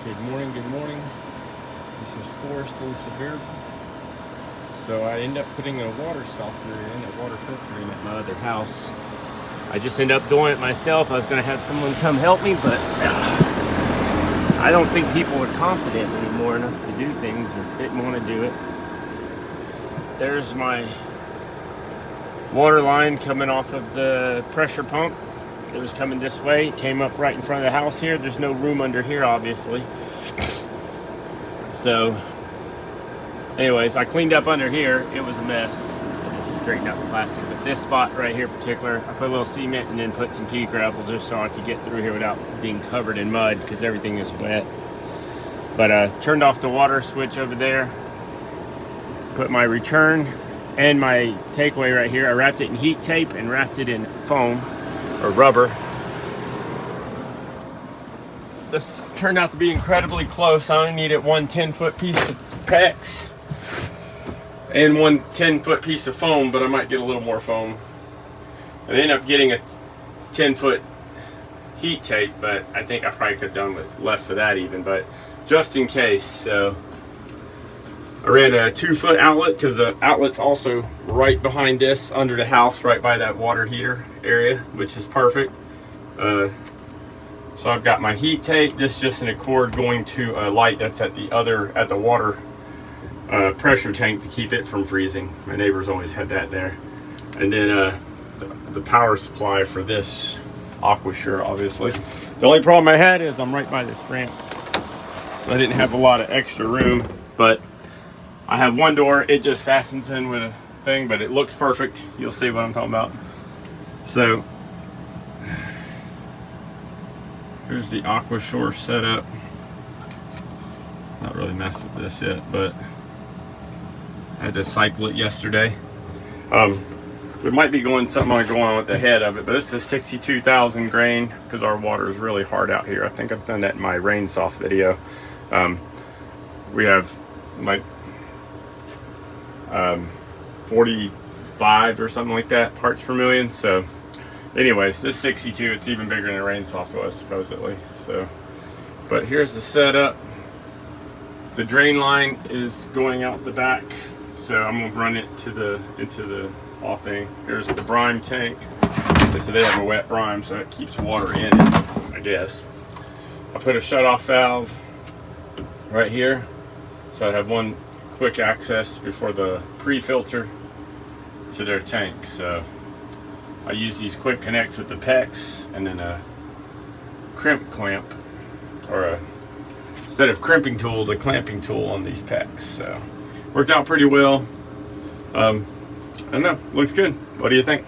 Good morning, good morning. This is Forrest in Severe. So I end up putting a water softener in, a water filter in at my other house. I just ended up doing it myself. I was going to have someone come help me, but I don't think people are confident anymore enough to do things or didn't want to do it. There's my water line coming off of the pressure pump. It was coming this way, it came up right in front of the house here. There's no room under here, obviously. So, anyways, I cleaned up under here. It was a mess. I just straightened out the plastic. But this spot right here in particular, I put a little cement and then put some pea gravel just so I could get through here without being covered in mud because everything is wet. But turned off the water switch over there. Put my return and my takeaway right here. I wrapped it in heat tape and wrapped it in foam or rubber. This turned out to be incredibly close. I only needed one 10-foot piece of PEX and one 10-foot piece of foam, but I might get a little more foam. I ended up getting a 10-foot heat tape, but I think I probably could have done with less of that even, but just in case. So I ran a 2-foot outlet because the outlet's also right behind this, under the house, right by that water heater area, which is perfect. So I've got my heat tape. This is just an cord going to a light that's at the water pressure tank to keep it from freezing. My neighbors always had that there. And then the power supply for this Aquasure, obviously. The only problem I had is I'm right by this ramp, so I didn't have a lot of extra room, but I have one door. It just fastens in with a thing, but it looks perfect. You'll see what I'm talking about. So here's the Aquasure setup. Not really messed with this yet, but I had to cycle it yesterday. There might be something going on with the head of it, but this is 62,000 grain because our water is really hard out here. I think I've done that in my rain soft video. We have like 45 or something like that parts per million. So anyways, this 62, it's even bigger than a rain soft was supposedly. So, but here's the setup. The drain line is going out the back, so I'm gonna run it into the wall thing. Here's the brine tank. So they have a wet brine, so it keeps water in it, I guess. I put a shutoff valve right here, so I have one quick access before the pre-filter to their tank. So I use these quick connects with the PEX and then a crimp clamp, or instead of crimping tool, the clamping tool on these PEX. So worked out pretty well. I don't know, looks good. What do you think?